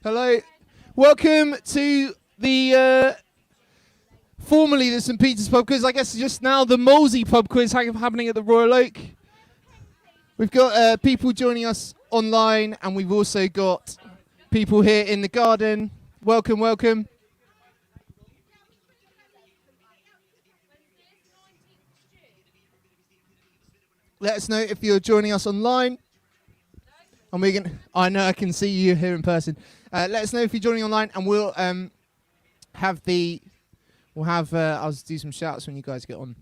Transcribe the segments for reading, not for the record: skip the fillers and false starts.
Hello. Welcome to the formerly the St Peter's pub quiz. I guess just now the Molesey pub quiz happening at the Royal Oak. We've got people joining us online, and we've also got people here in the garden. Welcome, welcome. Let us know if you're joining us online. And we're gonna. I know I can see you here in person. Let us know if you're joining online, and we'll have the. We'll have. I'll just do some shouts when you guys get on.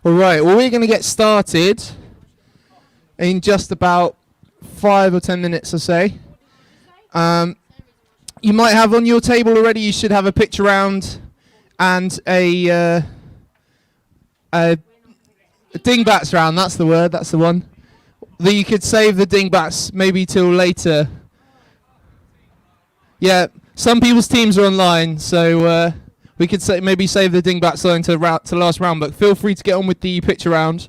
All right. Well, we're going to get started in just about 5 or 10 minutes, I say. You might have on your table already. You should have a picture round and a dingbats round. That's the word. That's the one. That you could save the dingbats maybe till later. Yeah, some people's teams are online, so we could maybe save the dingbats line to last round. But feel free to get on with the picture round.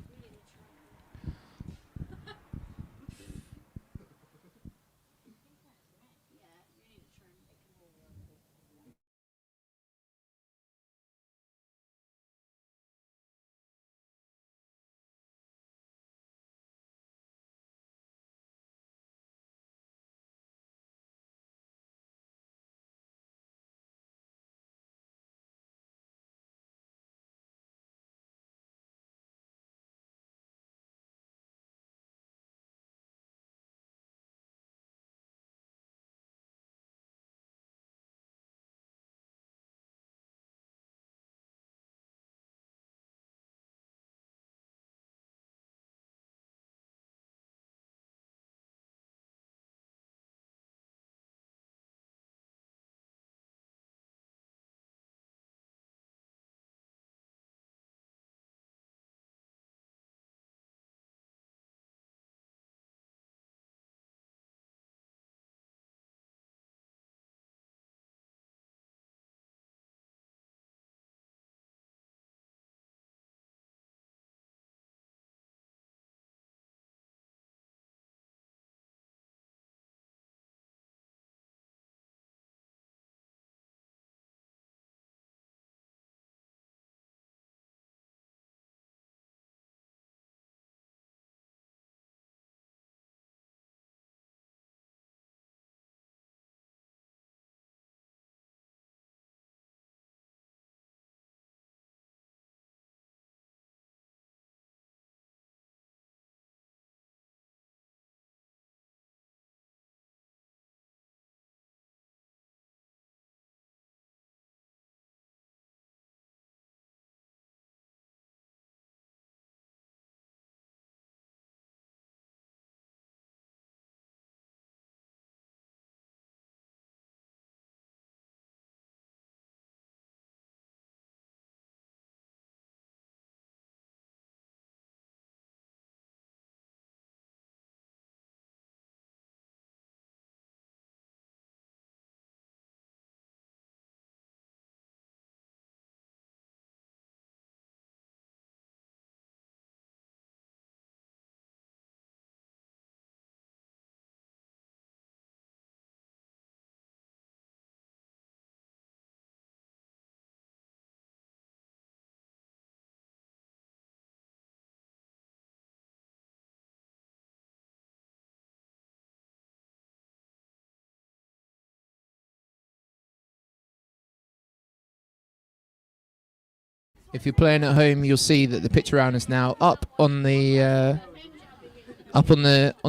If you're playing at home, you'll see that the pitch around is now up on the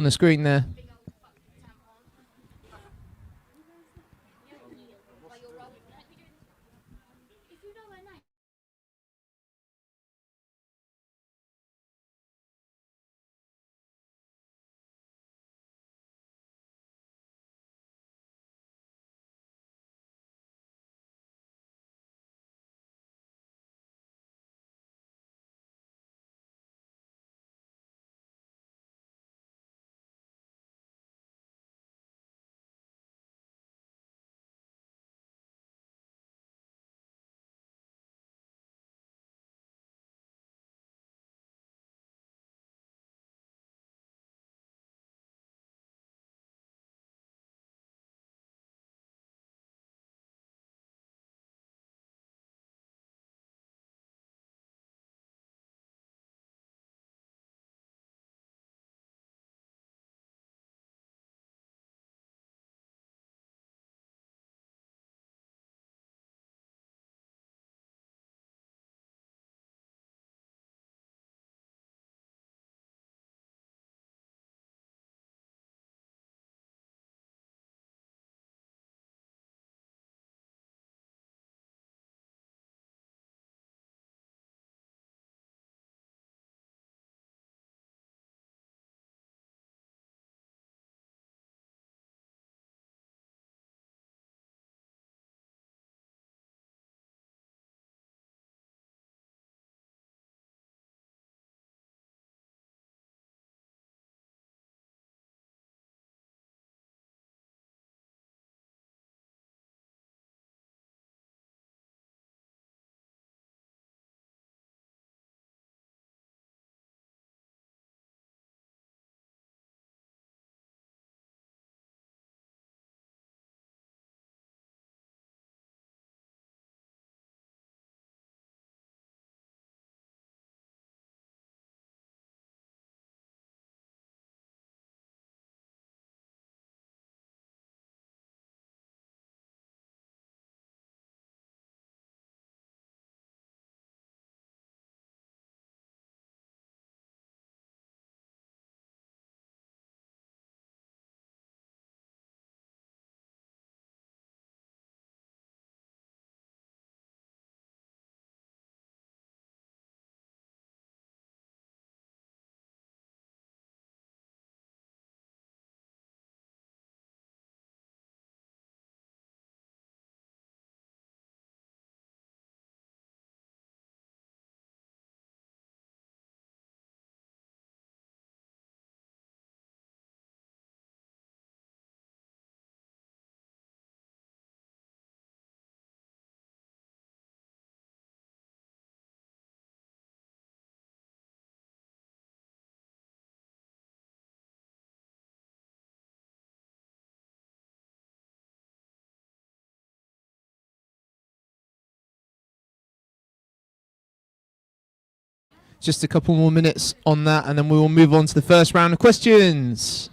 screen there. Just a couple more minutes on that, and then we will move on to the first round of questions.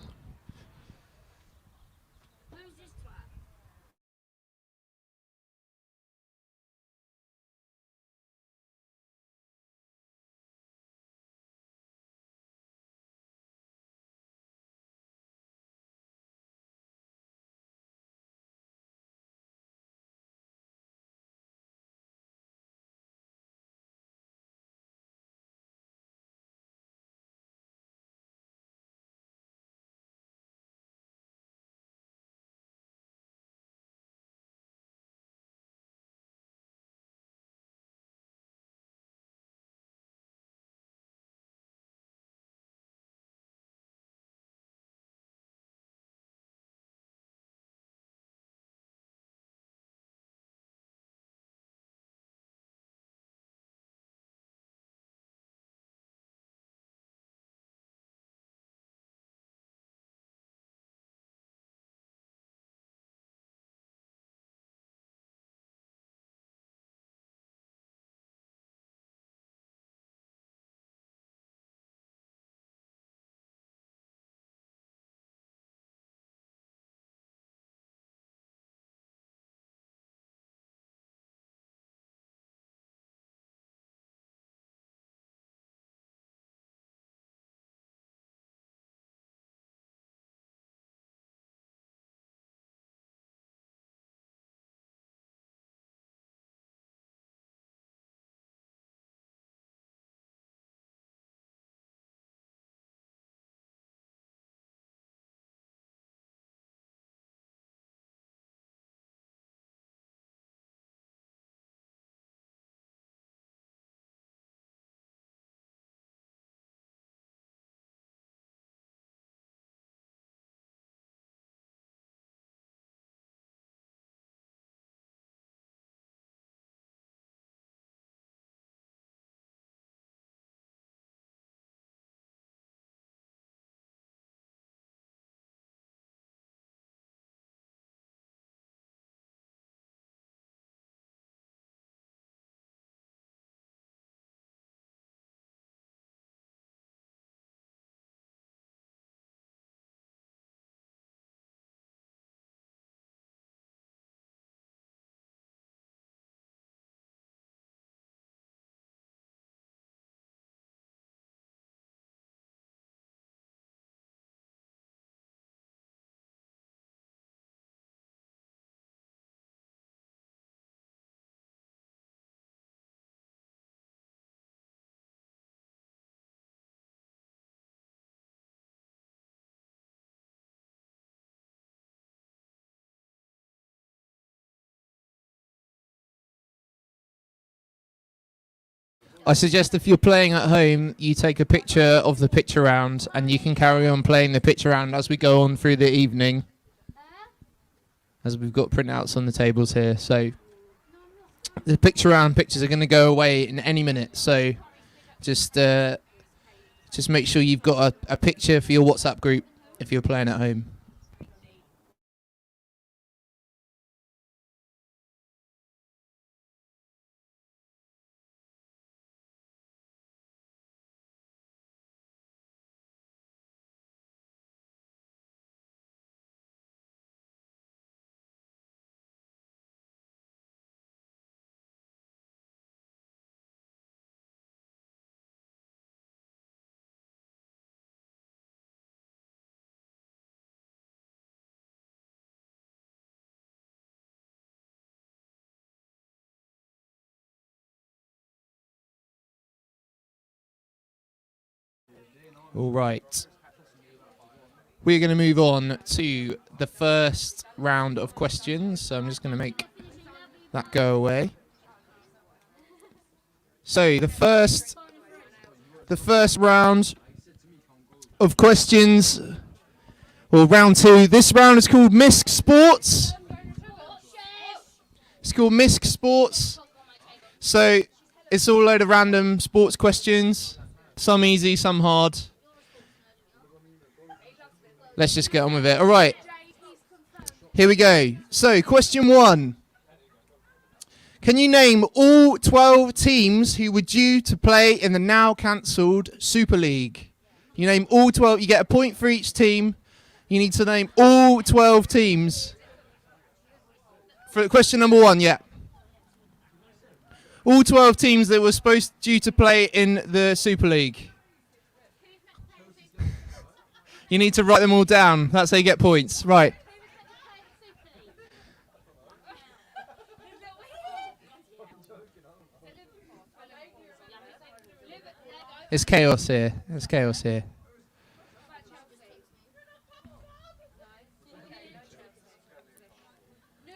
I suggest if you're playing at home, you take a picture of the picture round, and you can carry on playing the picture round as we go on through the evening. As we've got printouts on the tables here, so the picture round pictures are going to go away in any minute. So just make sure you've got a picture for your WhatsApp group if you're playing at home. All right. We're going to move on to the first round of questions. So I'm just going to make that go away. So the first round of questions, or round 2. This round is called Misc Sports. It's called Misc Sports. So it's all a load of random sports questions. Some easy, some hard. Let's just get on with it. All right. Here we go. So, question 1. Can you name all 12 teams who were due to play in the now cancelled Super League? You name all 12. You get a point for each team. You need to name all 12 teams. For question number 1, yeah. All 12 teams that were due to play in the Super League. You need to write them all down. That's how you get points. Right. It's chaos here. It's chaos here.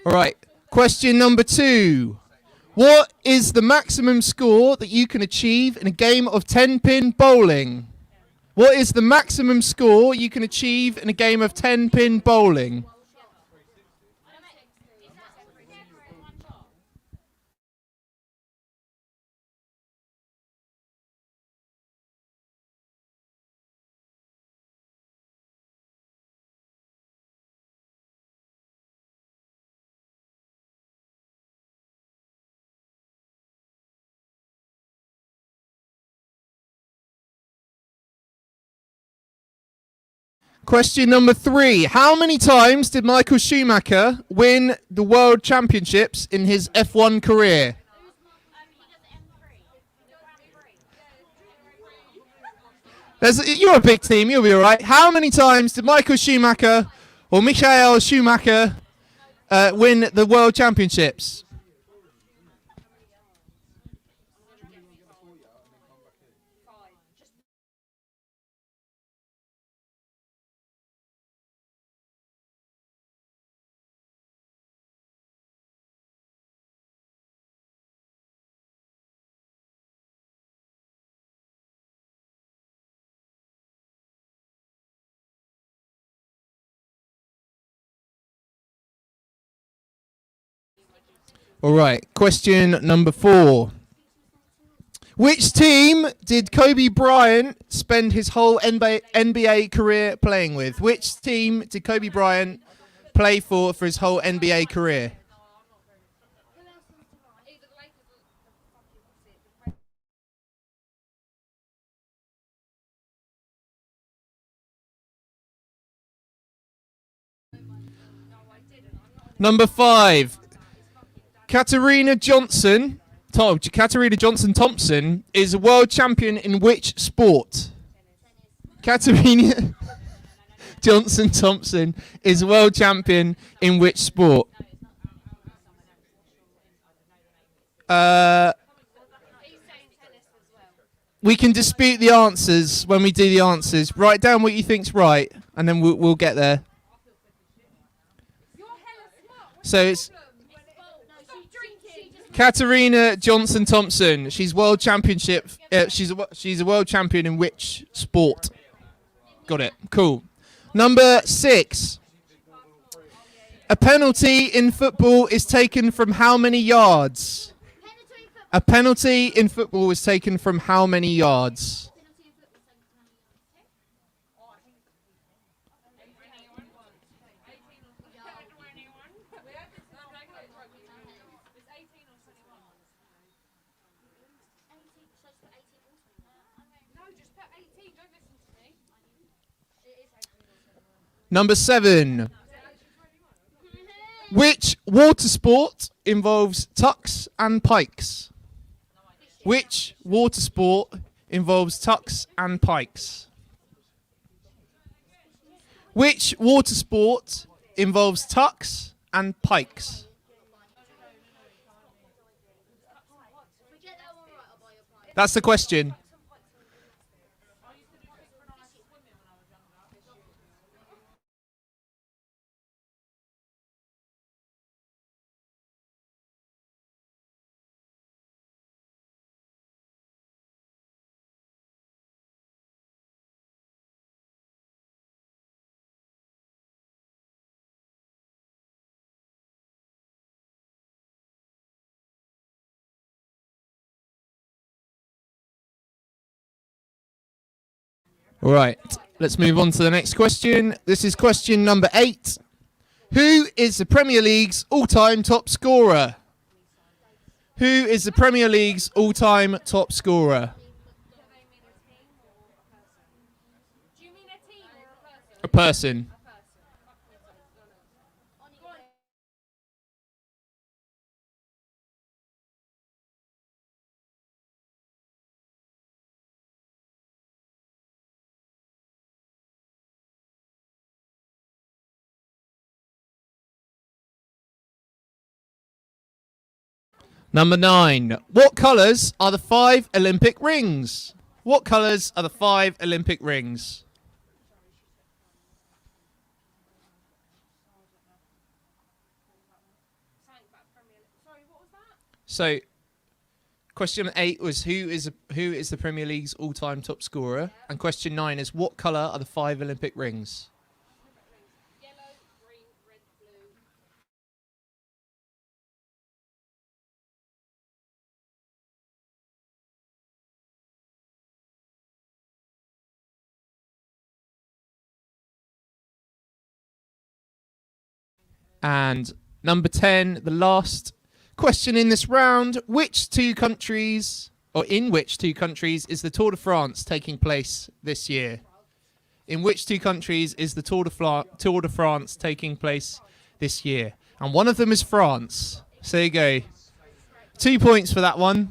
All right. Question number 2. What is the maximum score that you can achieve in a game of 10-pin bowling? What is the maximum score you can achieve in a game of 10-pin bowling? Question number 3. How many times did Michael Schumacher win the World Championships in his F1 career? You're a big team, you'll be all right. How many times did Michael Schumacher or Michael Schumacher win the World Championships? All right, question number 4. Which team did Kobe Bryant spend his whole NBA career playing with? Which team did Kobe Bryant play for his whole NBA career? Number 5. Katarina Johnson Thompson is a world champion in which sport? Katarina Johnson Thompson is a world champion in which sport? We can dispute the answers when we do the answers. Write down what you think's right, and then we'll get there. So it's Katarina Johnson Thompson. She's world championship. She's a world champion in which sport? Got it. Cool. Number 6. A penalty in football is taken from how many yards? A penalty in football is taken from how many yards? Number 7. Which water sport involves tucks and pikes? Which water sport involves tucks and pikes? Which water sport involves tucks and pikes? That's the question. All right, let's move on to the next question. This is question number 8. Who is the Premier League's all-time top scorer? Who is the Premier League's all-time top scorer? A person. Number 9. What colours are the 5 Olympic rings? What colours are the 5 Olympic rings? So, question 8 was who is the Premier League's all-time top scorer, and question 9 is what colour are the 5 Olympic rings? And number 10, the last question in this round, in which two countries is the Tour de France taking place this year? In which two countries is the Tour de France taking place this year? And one of them is France. So there you go. 2 points for that one.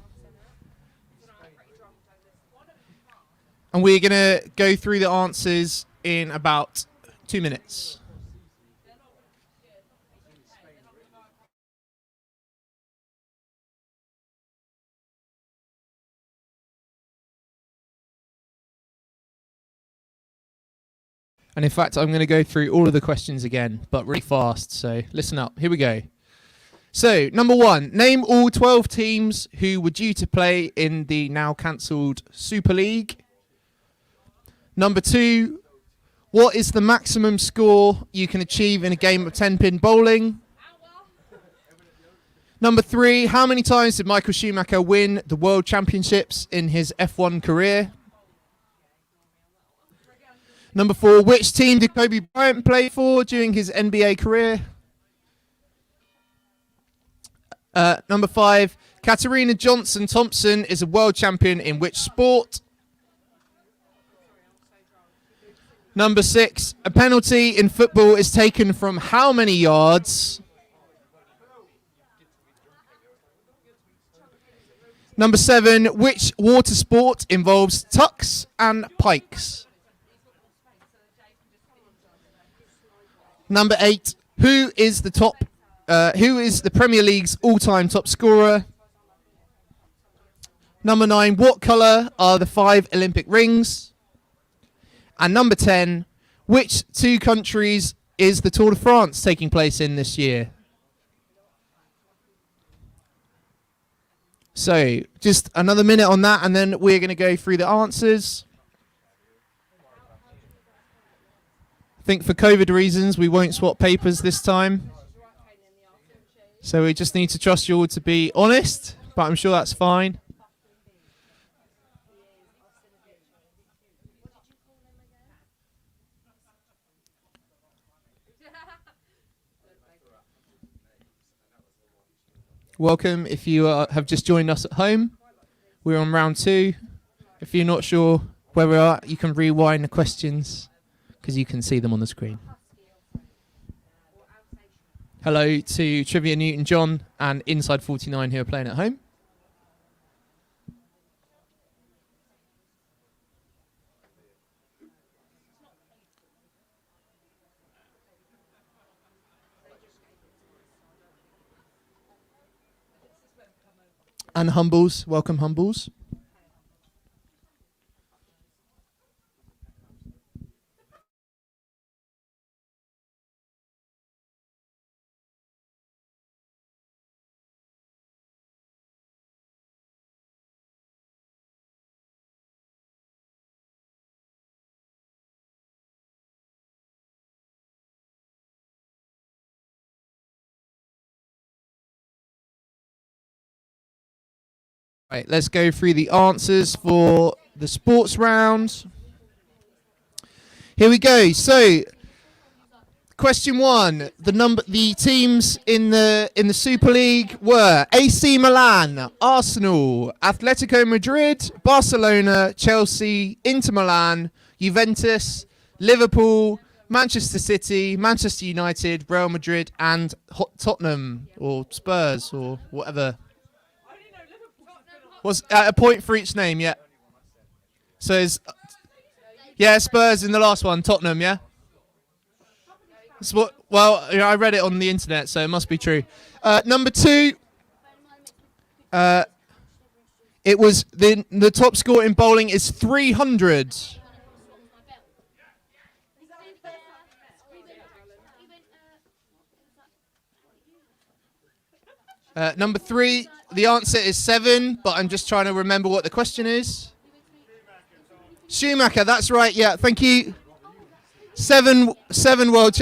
And we're going to go through the answers in about 2 minutes. And in fact, I'm going to go through all of the questions again, but really fast. So listen up. Here we go. So, number 1, name all 12 teams who were due to play in the now cancelled Super League. Number 2, what is the maximum score you can achieve in a game of 10-pin bowling? Number 3, how many times did Michael Schumacher win the World Championships in his F1 career? Number 4, which team did Kobe Bryant play for during his NBA career? Number 5, Katarina Johnson Thompson is a world champion in which sport? Number 6, a penalty in football is taken from how many yards? Number 7, which water sport involves tucks and pikes? Number 8, who is the Premier League's all-time top scorer? Number 9, what colour are the 5 Olympic rings? And number 10, which two countries is the Tour de France taking place in this year? So just another minute on that, and then we're going to go through the answers. I think for COVID reasons, we won't swap papers this time. So we just need to trust you all to be honest, but I'm sure that's fine. Welcome if you have just joined us at home. We're on round 2. If you're not sure where we are, you can rewind the questions because you can see them on the screen. Hello to Trivia Newton-John and Inside 49 who are playing at home. And Humbles, welcome Humbles. Right, let's go through the answers for the sports round. Here we go. So, question 1: the teams in the Super League were AC Milan, Arsenal, Atletico Madrid, Barcelona, Chelsea, Inter Milan, Juventus, Liverpool, Manchester City, Manchester United, Real Madrid, and Tottenham or Spurs or whatever. Was a point for each name, yeah. So is Spurs in the last one, Tottenham, yeah. I read it on the internet, so it must be true. Number 2, it was the top score in bowling is 300. Number 3. The answer is 7, but I'm just trying to remember what the question is. Schumacher, that's right, yeah, thank you. 7 world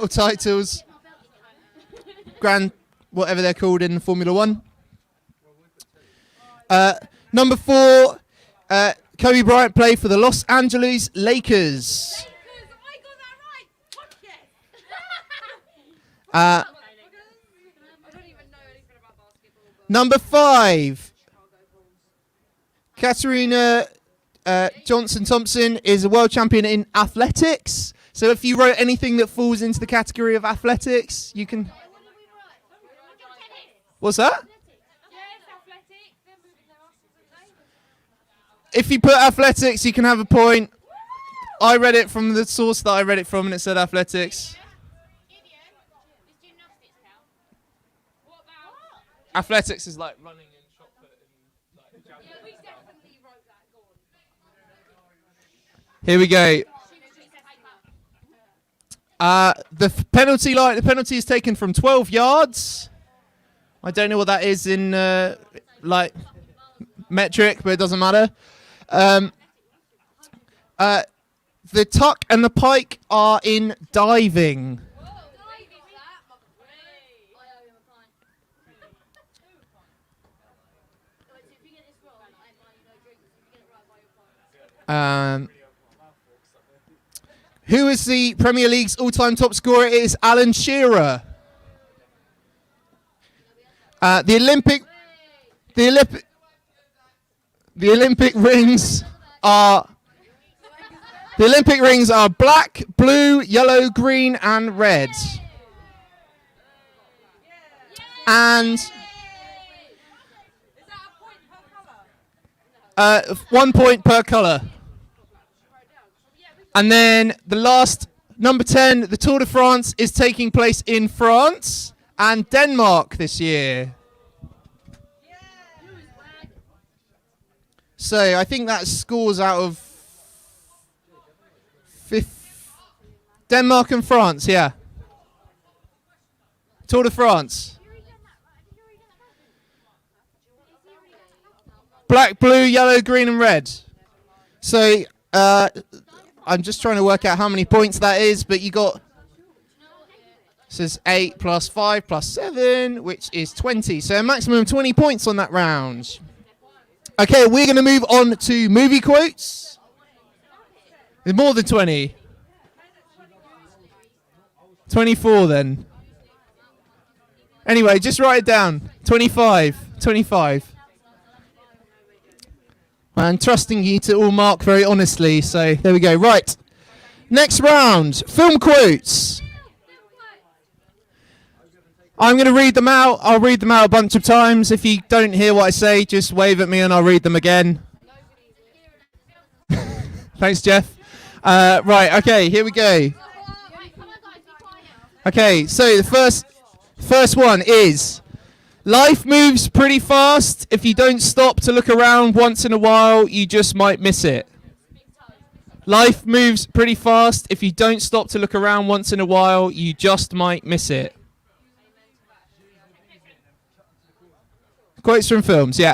titles. Grand, whatever they're called in Formula 1. Number 4, Kobe Bryant played for the Los Angeles Lakers. Number 5, Katarina Johnson-Thompson is a world champion in athletics. So if you wrote anything that falls into the category of athletics, you can... What's that? If you put athletics, you can have a point. I read it from the source that I read it from, and it said athletics. Athletics is like running and shot put and like we definitely wrote that. Here we go. The penalty is taken from 12 yards. I don't know what that is in like metric, but it doesn't matter. The tuck and the pike are in diving. Who is the Premier League's all-time top scorer? It is Alan Shearer. The Olympic rings are black, blue, yellow, green, and red. And 1 point per colour. And then the last, number 10, the Tour de France is taking place in France and Denmark this year. So I think that scores out of Denmark and France, yeah. Tour de France. Black, blue, yellow, green, and red. So I'm just trying to work out how many points that is, but you got. This is 8 plus 5 plus 7, which is 20. So a maximum of 20 points on that round. Okay, we're going to move on to movie quotes. There's more than 20. 24 then. Anyway, just write it down. 25. 25. I'm trusting you to all mark very honestly, so there we go. Right. Next round, film quotes. I'm going to read them out. I'll read them out a bunch of times. If you don't hear what I say, just wave at me and I'll read them again. Thanks, Jeff. Right, okay, here we go. Okay, so the first one is, life moves pretty fast. If you don't stop to look around once in a while, you just might miss it. Life moves pretty fast. If you don't stop to look around once in a while, you just might miss it. Quotes from films, yeah.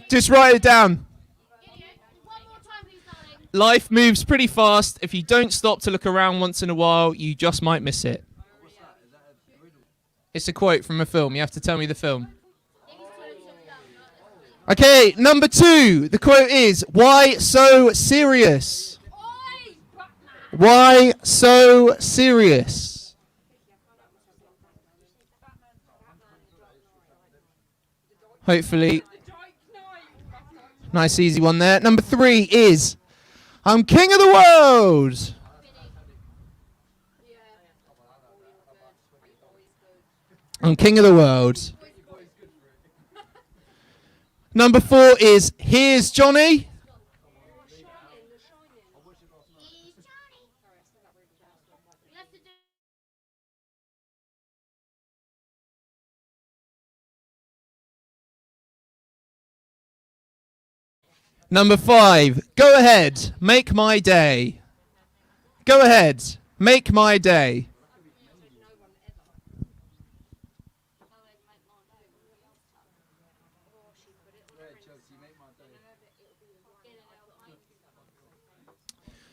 Just write it down. Life moves pretty fast. If you don't stop to look around once in a while, you just might miss it. It's a quote from a film. You have to tell me the film. Okay, number 2. The quote is, why so serious? Why so serious? Hopefully. Nice easy one there. Number 3 is, I'm king of the world. I'm king of the world. Number 4 is, here's Johnny. Number 5, go ahead, make my day. Go ahead, make my day.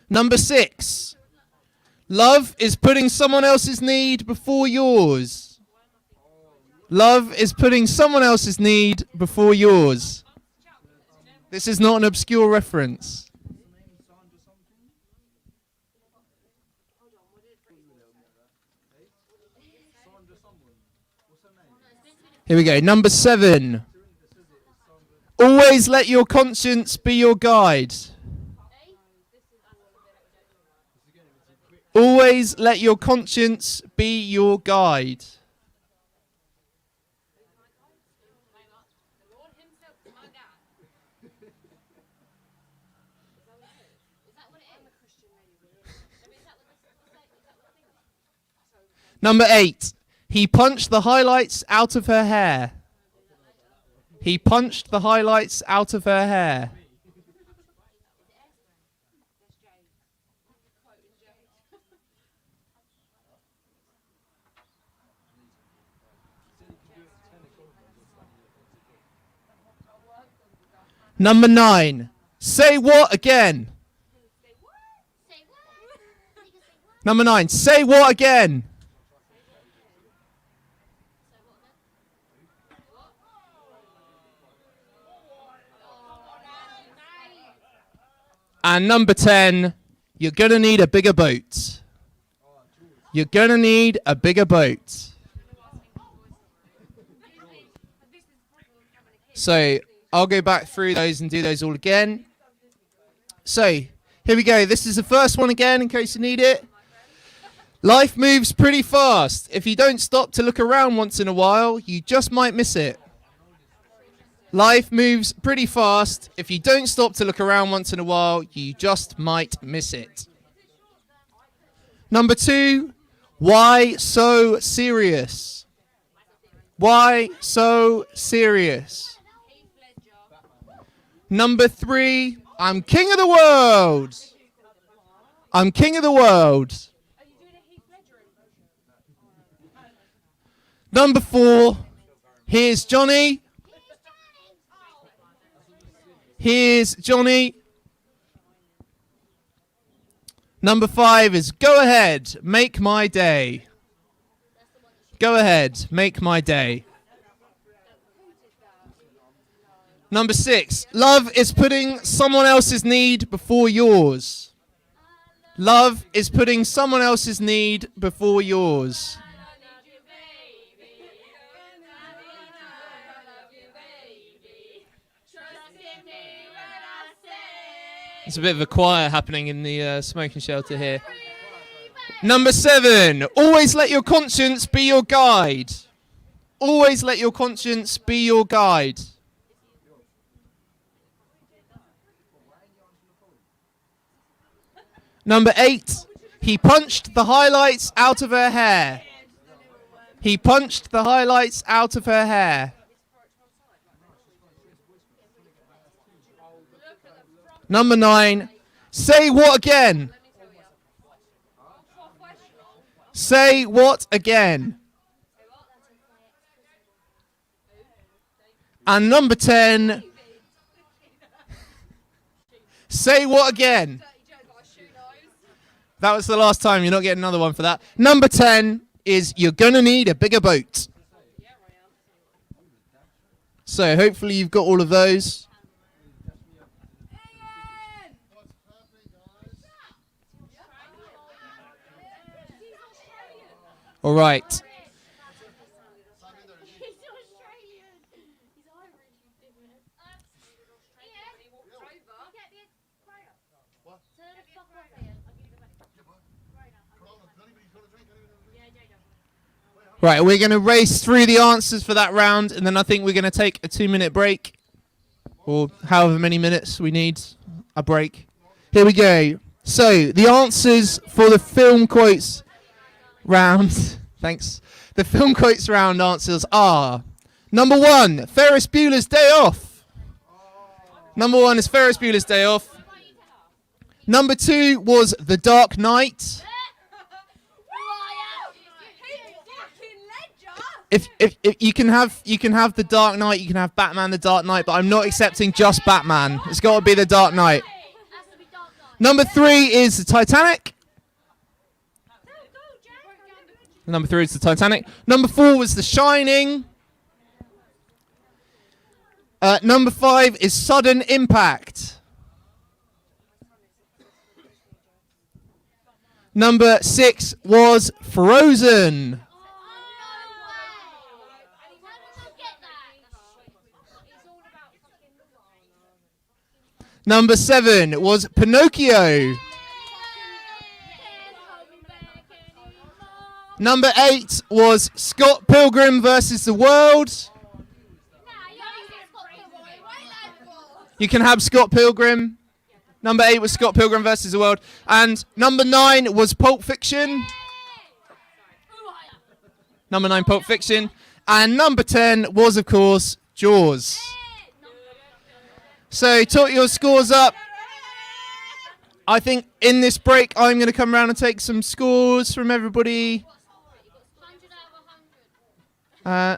Number 6, love is putting someone else's need before yours. Love is putting someone else's need before yours. This is not an obscure reference. Here we go. Number 7. Always let your conscience be your guide. Always let your conscience be your guide. Number 8. He punched the highlights out of her hair. He punched the highlights out of her hair. Number 9. Say what again? Number 9. Say what again? And number 10, you're going to need a bigger boat. You're going to need a bigger boat. So I'll go back through those and do those all again. So here we go. This is the first one again in case you need it. Life moves pretty fast. If you don't stop to look around once in a while, you just might miss it. Life moves pretty fast. If you don't stop to look around once in a while, you just might miss it. Number 2, why so serious? Why so serious? Number 3, I'm king of the world. I'm king of the world. Number 4, Here's Johnny. Here's Johnny. Number 5 is Go Ahead, Make My Day. Go ahead, make my day. Number 6, love is putting someone else's need before yours. Love is putting someone else's need before yours. There's a bit of a choir happening in the smoking shelter here. Number 7, always let your conscience be your guide. Always let your conscience be your guide. Number 8, he punched the highlights out of her hair. He punched the highlights out of her hair. Number 9, say what again? Say what again? And number 10, say what again? That was the last time. You're not getting another one for that. Number 10 is you're going to need a bigger boat. So hopefully you've got all of those. All right. Right, we're going to race through the answers for that round, and then I think we're going to take a 2-minute break, or however many minutes we need a break. Here we go. So, the answers for the film quotes round, thanks. The film quotes round answers are, number 1, Ferris Bueller's Day Off. Number 1 is Ferris Bueller's Day Off. Number 2 was The Dark Knight. If you can have The Dark Knight, you can have Batman The Dark Knight, but I'm not accepting just Batman. It's got to be The Dark Knight. Number 3 is the Titanic. Number 3 is the Titanic. Number 4 was The Shining. Number 5 is Sudden Impact. Number 6 was Frozen. Number 7 was Pinocchio. Number 8 was Scott Pilgrim versus the World. You can have Scott Pilgrim. Number 8 was Scott Pilgrim versus the World. And number 9 was Pulp Fiction. Number 9, Pulp Fiction. And number 10 was, of course, Jaws. So, tot your scores up. I think in this break, I'm going to come around and take some scores from everybody. I'll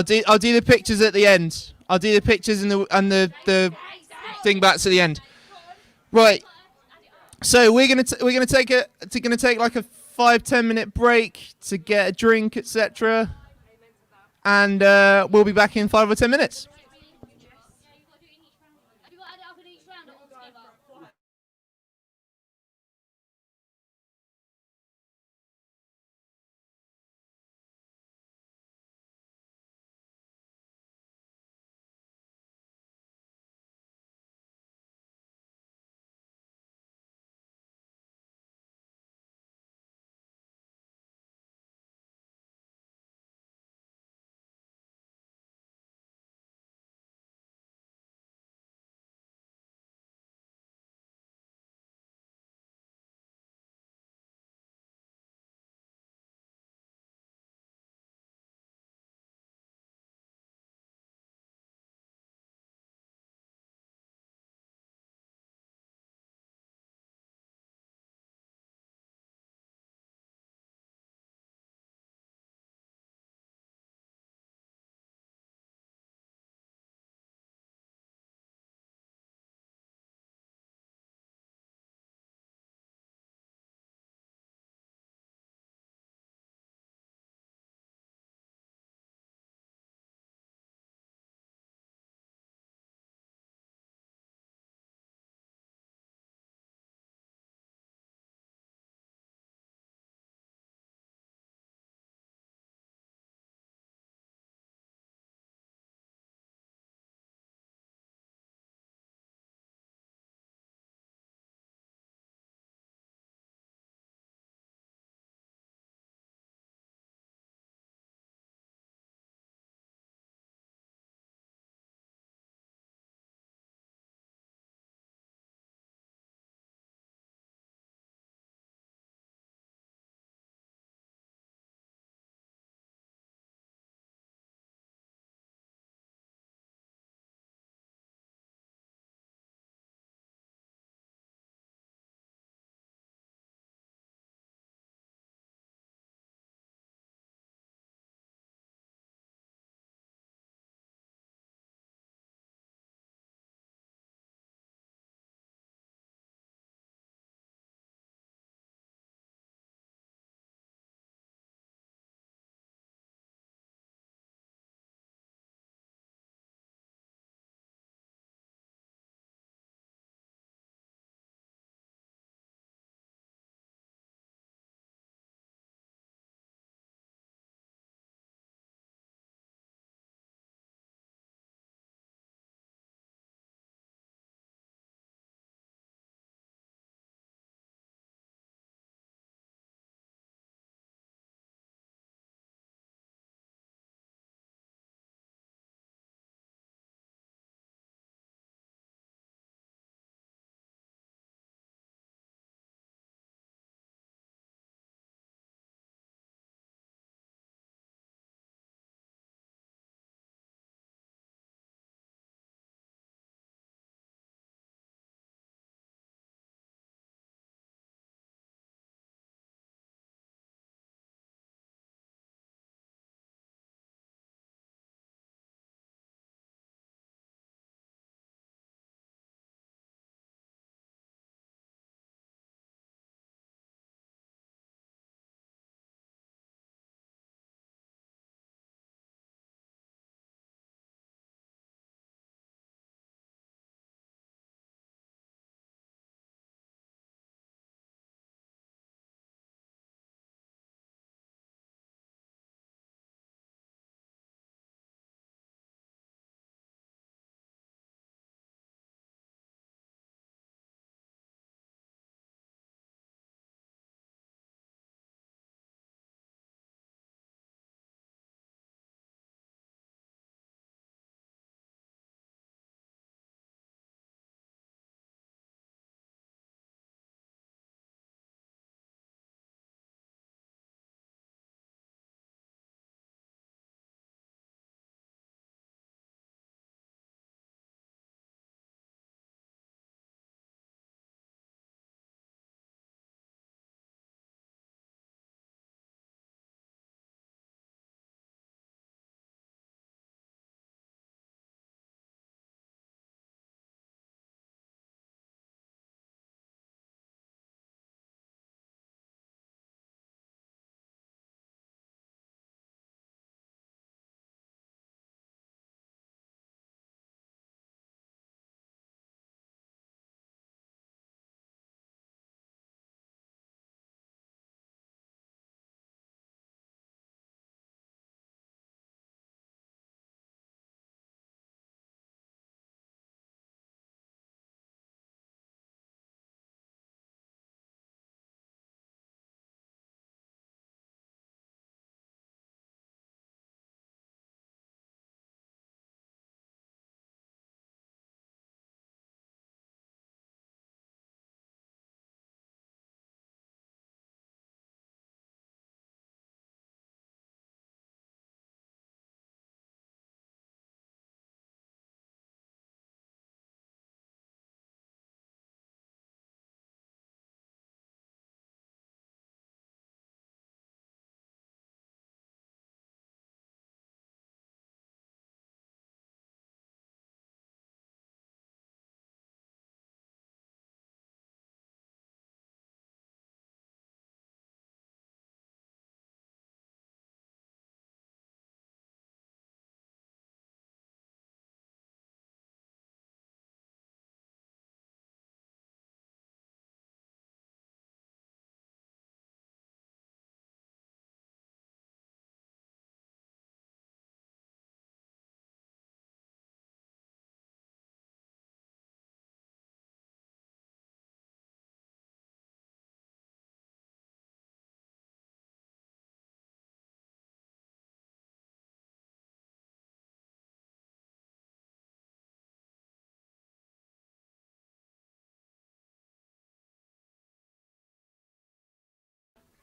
do the pictures at the end. I'll do the pictures and the dingbats at the end. Right. So we're gonna take like a 5-10 minute break to get a drink, etc. And we'll be back in 5 or 10 minutes.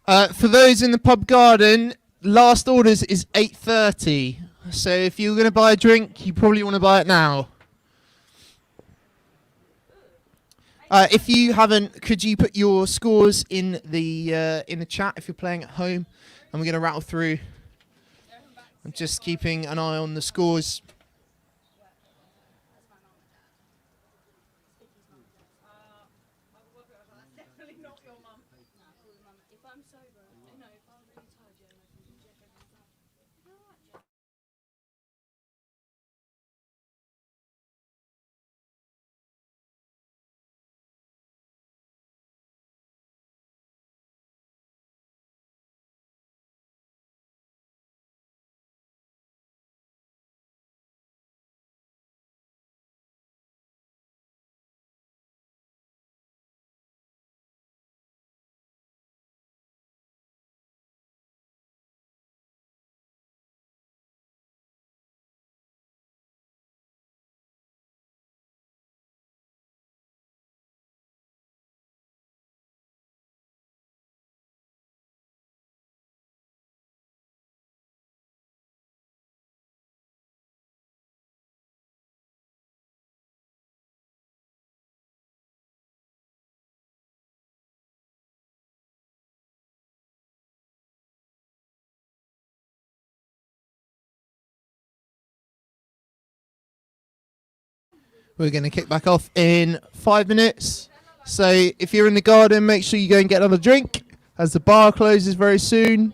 For those in the pub garden, last orders is 8:30. So if you're going to buy a drink, you probably want to buy it now. If you haven't, could you put your scores in the chat if you're playing at home? And we're going to rattle through. I'm just keeping an eye on the scores. We're going to kick back off in 5 minutes. So if you're in the garden, make sure you go and get another drink, as the bar closes very soon.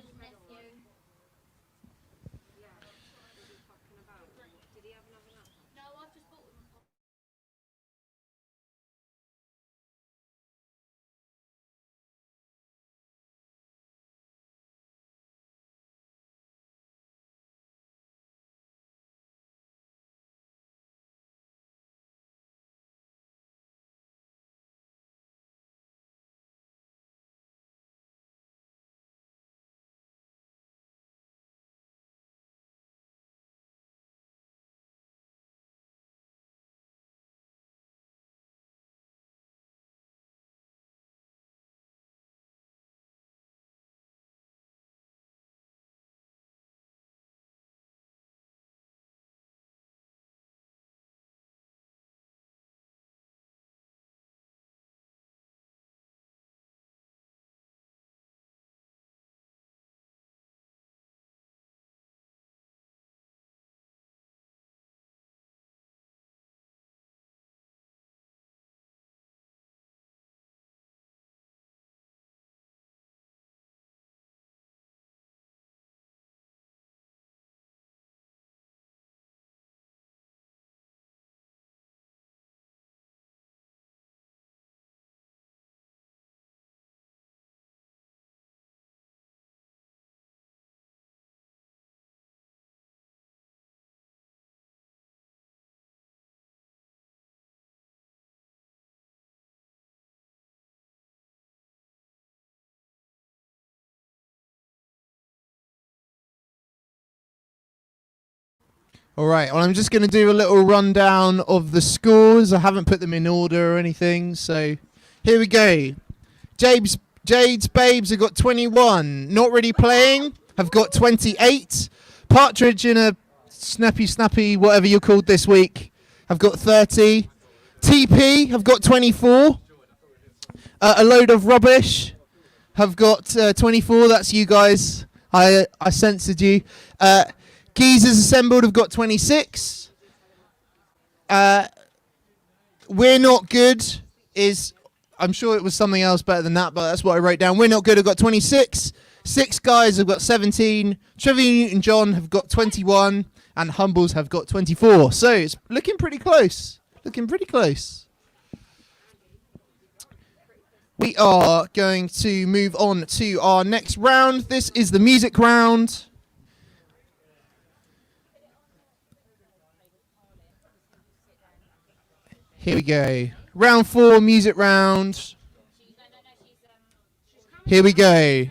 All right, well, I'm just going to do a little rundown of the scores. I haven't put them in order or anything, so here we go. Jade's Babes have got 21. Not Really Playing have got 28. Partridge in a snappy, whatever you're called this week, have got 30. TP have got 24. A Load of Rubbish have got 24. That's you guys. I censored you. Geezers Assembled have got 26. We're Not Good is, I'm sure it was something else better than that, but that's what I wrote down. We're Not Good have got 26. Six Guys have got 17. Trivia Newton-John have got 21. And Humbles have got 24. So it's looking pretty close. We are going to move on to our next round. This is the music round. Here we go. Round 4, music round. Here we go.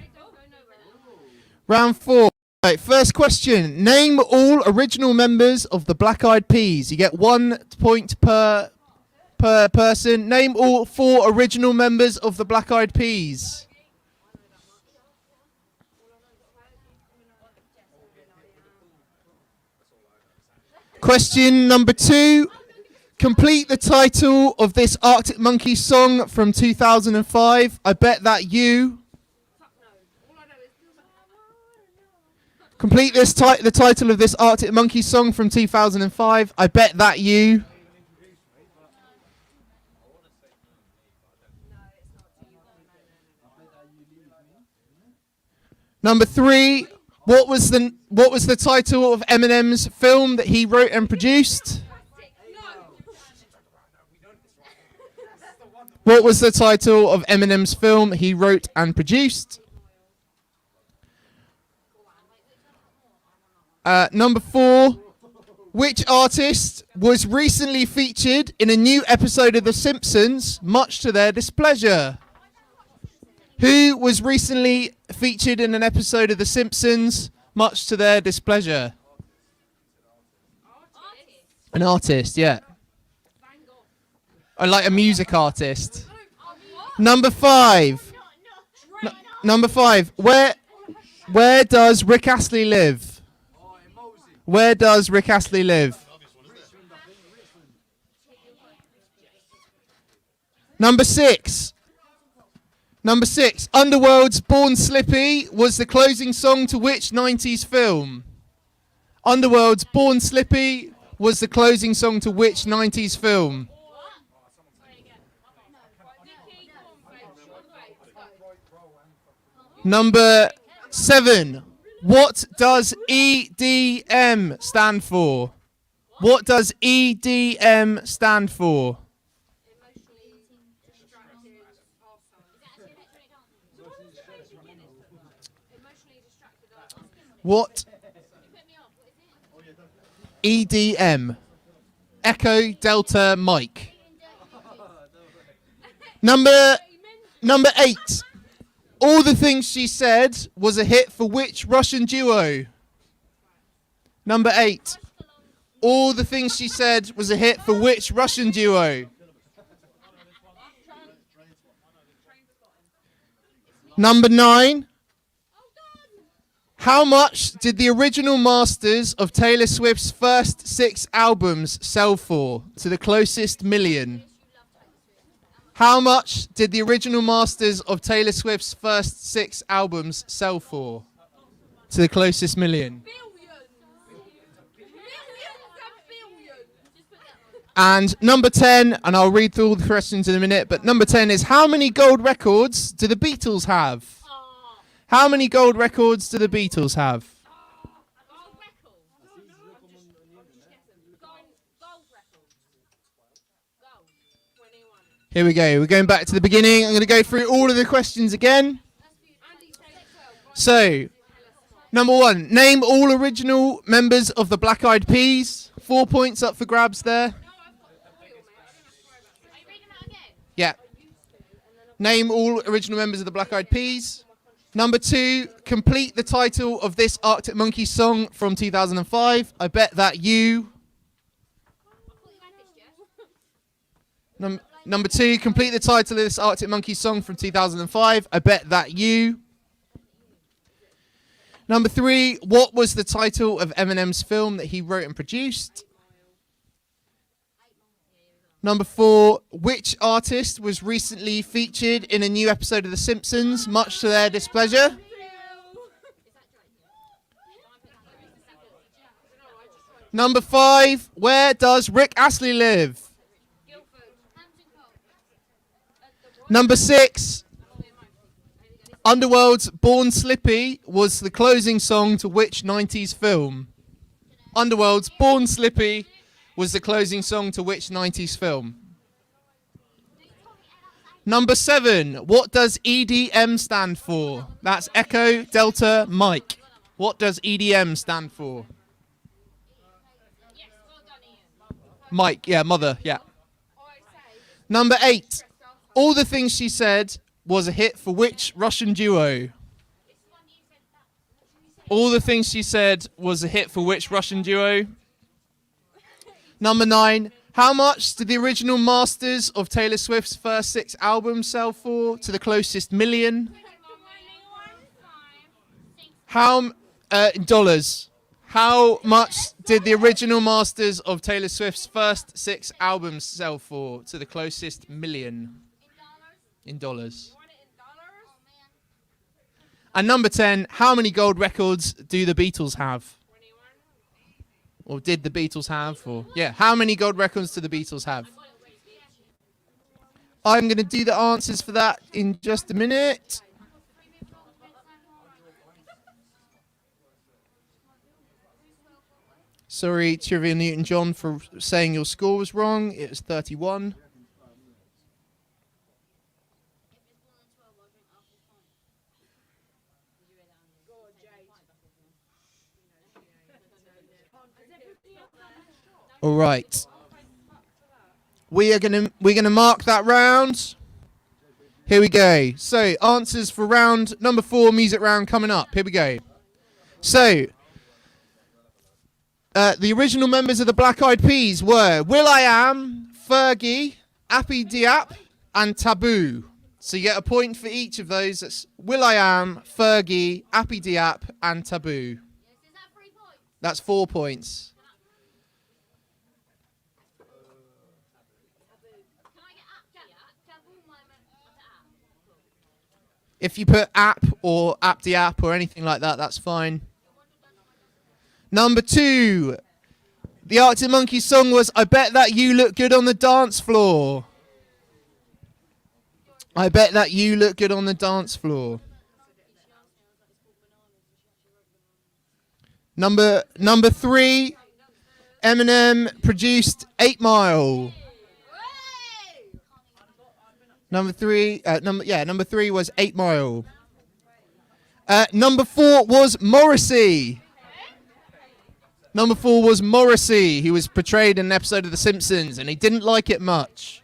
Round 4. Right, first question. Name all original members of the Black Eyed Peas. You get 1 point per person. Name all 4 original members of the Black Eyed Peas. Question number 2. Complete the title of this Arctic Monkeys song from 2005. I bet that you. Complete the title of this Arctic Monkeys song from 2005. I bet that you. Number 3. What was the title of Eminem's film that he wrote and produced? What was the title of Eminem's film he wrote and produced? Number 4. Which artist was recently featured in a new episode of The Simpsons, much to their displeasure? Who was recently featured in an episode of The Simpsons, much to their displeasure? An artist, yeah. I like a music artist. Number 5. Number 5. Where does Rick Astley live? Where does Rick Astley live? Number 6. Number 6. Underworld's Born Slippy was the closing song to which 90s film? Underworld's Born Slippy was the closing song to which 90s film? Number 7. What does EDM stand for? What does EDM stand for? What? EDM. Echo Delta Mike. Number 8. All the Things She Said was a hit for which Russian duo? Number 8. All the Things She Said was a hit for which Russian duo? Number 9. How much did the original masters of Taylor Swift's first 6 albums sell for to the closest million? How much did the original masters of Taylor Swift's first 6 albums sell for to the closest million? And number 10, and I'll read through all the questions in a minute, but number 10 is, how many gold records do the Beatles have? How many gold records do the Beatles have? Here we go. We're going back to the beginning. I'm going to go through all of the questions again. So, number 1. Name all original members of the Black Eyed Peas. 4 points up for grabs there. Yeah. Name all original members of the Black Eyed Peas. Number 2, complete the title of this Arctic Monkeys song from 2005. I bet that you. Number 2, complete the title of this Arctic Monkeys song from 2005. I bet that you. Number 3, what was the title of Eminem's film that he wrote and produced? Number 4, which artist was recently featured in a new episode of The Simpsons, much to their displeasure? Number 5, where does Rick Astley live? Number 6, Underworld's Born Slippy was the closing song to which 90s film? Underworld's Born Slippy was the closing song to which 90s film? Number 7, what does EDM stand for? That's Echo Delta Mike. What does EDM stand for? Mike, yeah, mother, yeah. Number 8, All the Things She Said was a hit for which Russian duo? All the Things She Said was a hit for which Russian duo? Number 9, how much did the original masters of Taylor Swift's first 6 albums sell for to the closest million? In dollars. How much did the original masters of Taylor Swift's first 6 albums sell for to the closest million? In dollars. And number 10, how many gold records do the Beatles have? Or did the Beatles have? Or yeah, how many gold records do the Beatles have? I'm going to do the answers for that in just a minute. Sorry, Trivia Newton-John, for saying your score was wrong. It was 31. All right. We're gonna mark that round. Here we go. So answers for round number 4, music round, coming up. Here we go. So the original members of the Black Eyed Peas were will.i.am, Fergie, Appy Diap, and Taboo. So you get a point for each of those. That's will.i.am, Fergie, Appy Diap, and Taboo. That's 4 points. If you put app or app or anything like that, that's fine. Number 2, the Arctic Monkeys song was I Bet That You Look Good on the Dance Floor. I bet that you look good on the dance floor. Number 3, Eminem produced 8 Mile. Number 3 was 8 Mile. Number 4 was Morrissey. Number 4 was Morrissey, who was portrayed in an episode of The Simpsons, and he didn't like it much.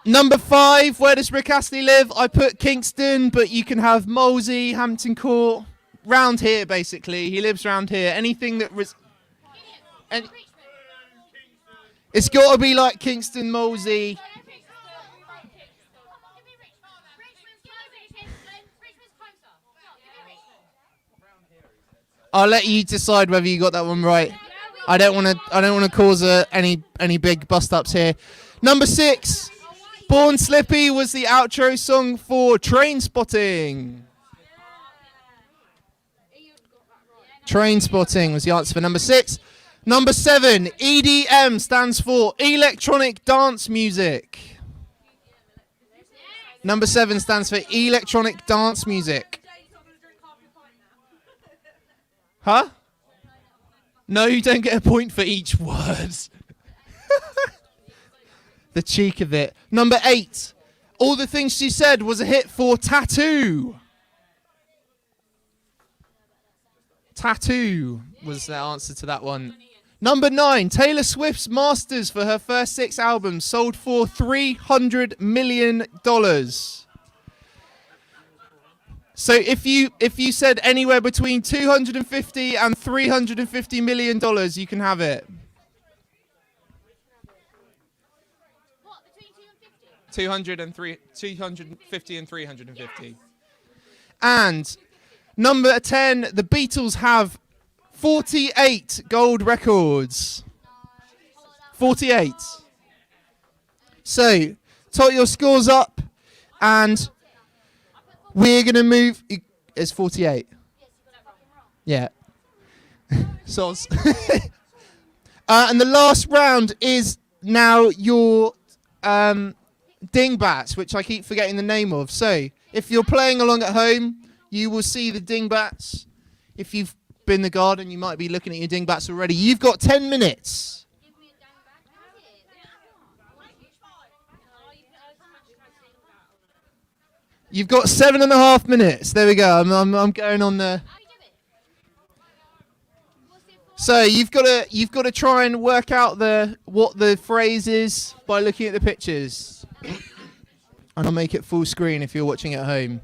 Number 5, where does Rick Astley live? I put Kingston, but you can have Molesey, Hampton Court, round here basically. He lives round here. Anything that was... It's got to be like Kingston, Molesey. I'll let you decide whether you got that one right. I don't want to cause any big bust ups here. Number 6, Born Slippy was the outro song for Trainspotting. Trainspotting was the answer for number 6. Number 7, EDM stands for electronic dance music. Number 7 stands for electronic dance music. Huh? No, you don't get a point for each word. The cheek of it. Number 8, All the Things She Said was a hit for Tattoo. Tattoo was the answer to that one. Number 9, Taylor Swift's masters for her first 6 albums sold for $300 million. So if you said anywhere between $250 and $350 million, you can have it. What, between 250 and 350. And number 10, the Beatles have 48 gold records. 48. So, tot your scores up, and we're going to move... It's 48. Yeah. Soz. And the last round is now your dingbats, which I keep forgetting the name of. So, if you're playing along at home, you will see the dingbats. If you've been in the garden, you might be looking at your dingbats already. You've got 10 minutes. You've got 7.5 minutes. There we go. I'm going on the... So you've got to try and work out what the phrase is by looking at the pictures. And I'll make it full screen if you're watching at home.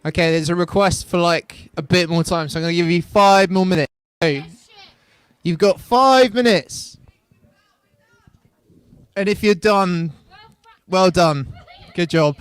Okay, there's a request for like a bit more time, so I'm gonna give you 5 more minutes. So, you've got 5 minutes. And if you're done, well done. Good job.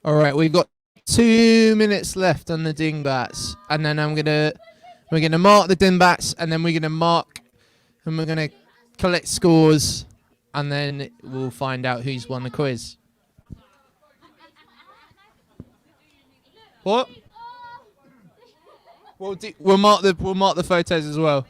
All right, we've got 2 minutes left on the dingbats, and then we're gonna mark the dingbats, and then we're gonna collect scores, and then we'll find out who's won the quiz. What? We'll mark the photos as well.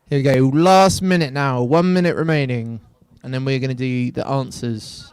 Here we go. Last minute now. 1 minute remaining, and then we're gonna do the answers.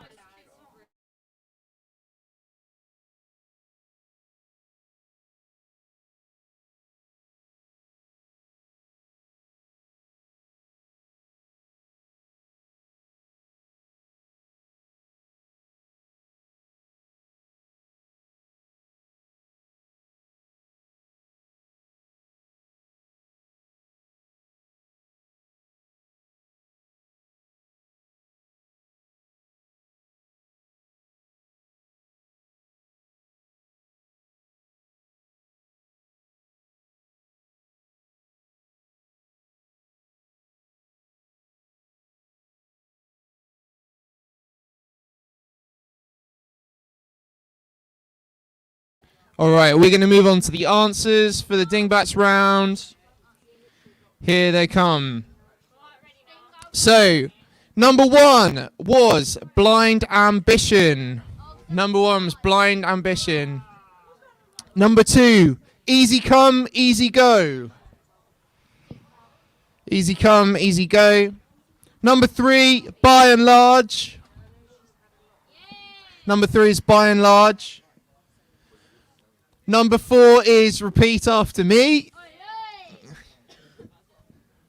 All right, we're going to move on to the answers for the Dingbats round. Here they come. So, number 1 was Blind Ambition. Number 1 was Blind Ambition. Number 2, Easy Come, Easy Go. Easy Come, Easy Go. Number 3, By and Large. Number 3 is By and Large. Number 4 is Repeat After Me.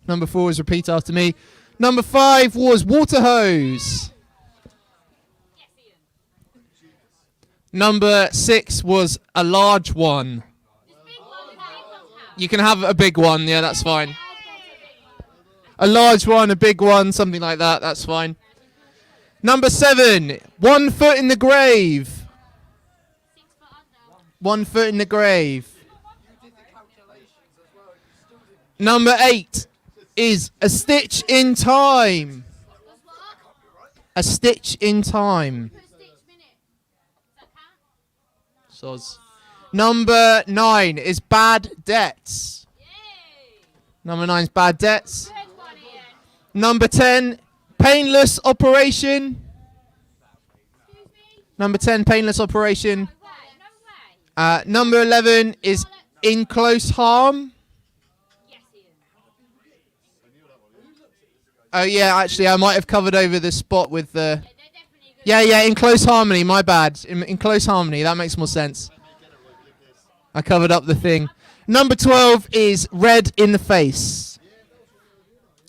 Number 4 is Repeat After Me. Number 5 was Water Hose. Number 6 was A Large One. You can have a big one, yeah, that's fine. A large one, a big one, something like that, that's fine. Number 7, 1 Foot in the Grave. 1 Foot in the Grave. Number 8 is A Stitch in Time. A Stitch in Time. Soz. Number 9 is Bad Debts. Number 9 is Bad Debts. Number 10, Painless Operation. Number 10, Painless Operation. Number 11 is In Close Harm. Oh yeah, actually I might have covered over the spot with the... Yeah, In Close Harmony, my bad. In Close Harmony, that makes more sense. I covered up the thing. Number 12 is Red in the Face.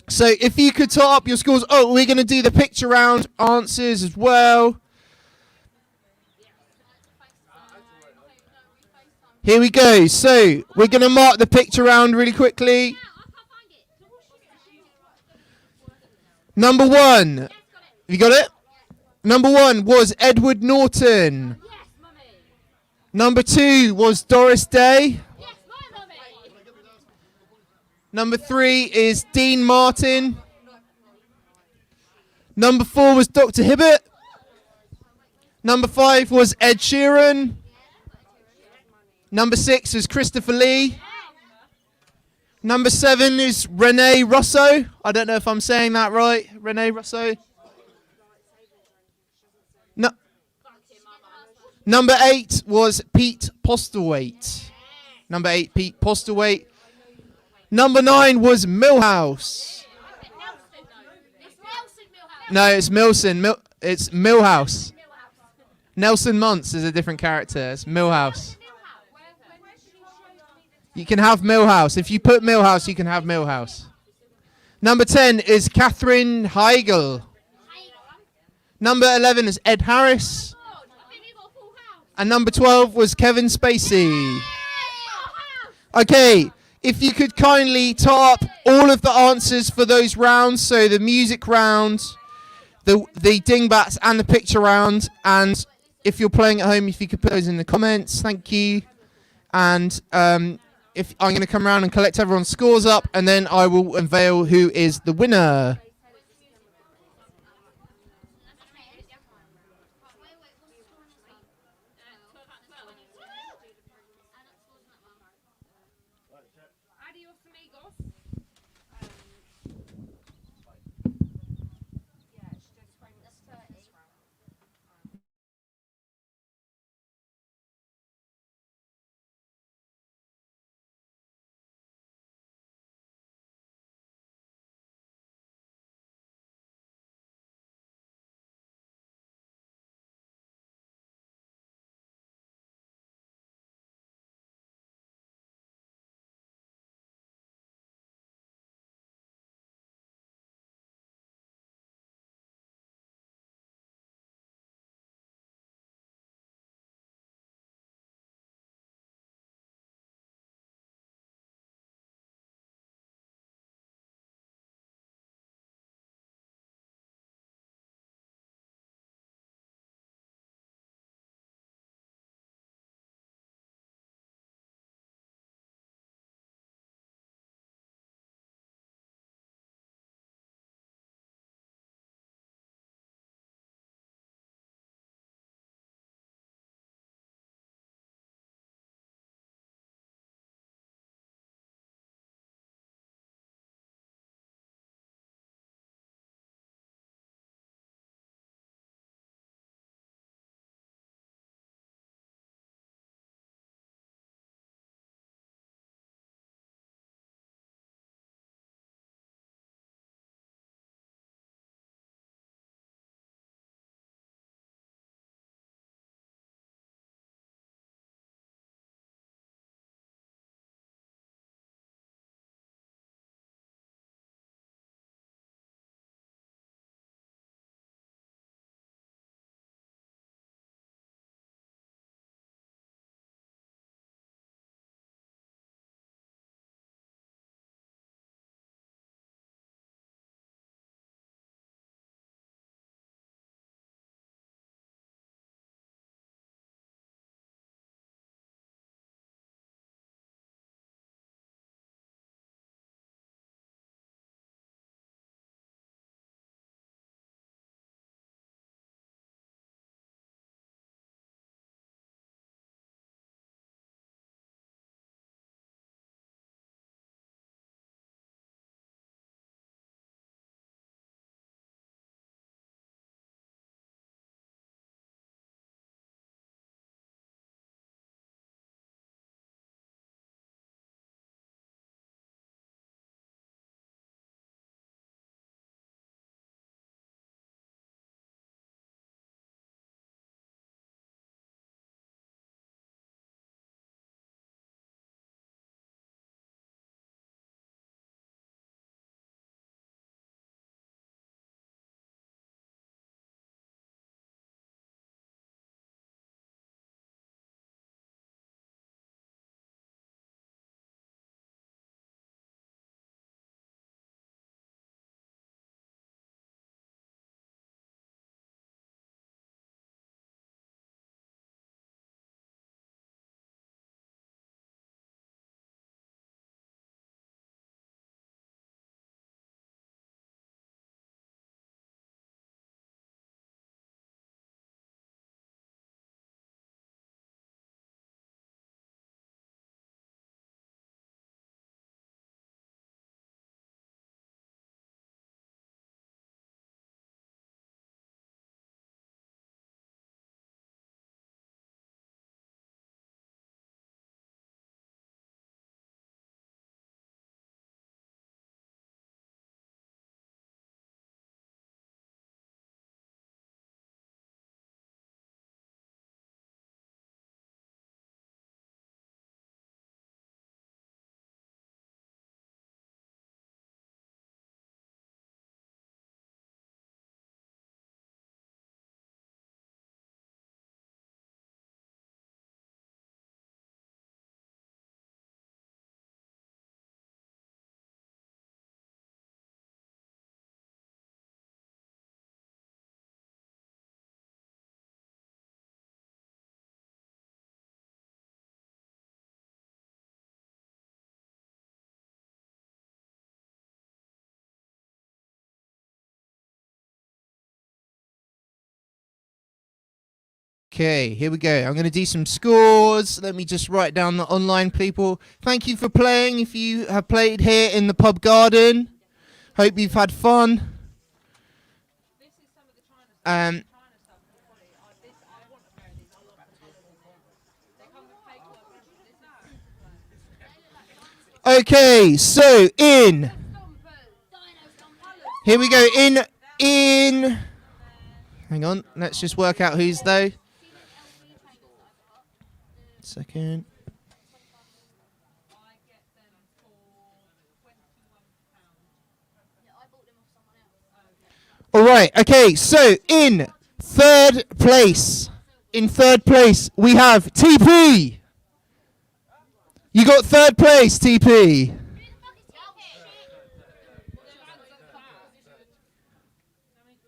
So if you could top up your scores... Oh, we're going to do the picture round answers as well. Here we go. So we're going to mark the picture round really quickly. Number 1. Have you got it? Number 1 was Edward Norton. Number 2 was Doris Day. Number 3 is Dean Martin. Number 4 was Dr. Hibbert. Number 5 was Ed Sheeran. Number 6 is Christopher Lee. Number 7 is Rene Russo. I don't know if I'm saying that right. Rene Russo. No. Number 8 was Pete Postlethwaite. Number 8, Pete Postlethwaite. Number 9 was Milhouse. No, it's Milson. It's Milhouse. Nelson Muntz is a different character. It's Milhouse. You can have Milhouse. If you put Milhouse, you can have Milhouse. Number 10 is Katherine Heigl. Number 11 is Ed Harris. And number 12 was Kevin Spacey. Okay, if you could kindly top up all of the answers for those rounds, so the music round, the Dingbats and the picture round, and if you're playing at home, if you could put those in the comments, thank you. And if I'm going to come around and collect everyone's scores up, and then I will unveil who is the winner. Okay, here we go. I'm going to do some scores. Let me just write down the online people. Thank you for playing. If you have played here in the pub garden, hope you've had fun. Okay, so here we go. Hang on, let's just work out who's though. Second. All right. Okay. So in third place, we have TP. You got third place, TP.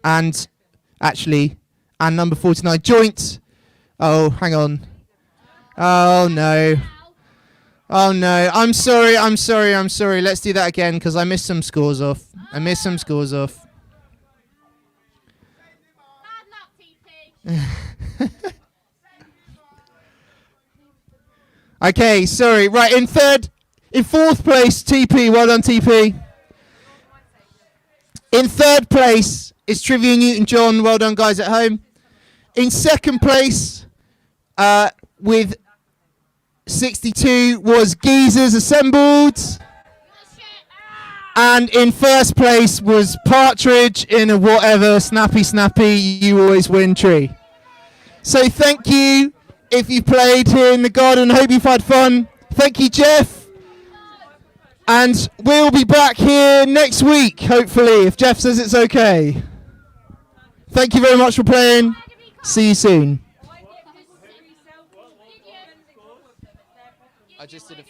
And number 49 joint. Oh, hang on. Oh no. Oh no. I'm sorry. Let's do that again because I missed some scores off. Okay, sorry. Right, in fourth place, TP. Well done, TP. In third place is Trivia Newton-John. Well done, guys at home. In second place, with 62, was Geezers Assembled. And in first place was Partridge in a whatever, snappy, you always win tree. So thank you if you played here in the garden. Hope you've had fun. Thank you, Jeff. And we'll be back here next week, hopefully, if Jeff says it's okay. Thank you very much for playing. See you soon. I just did a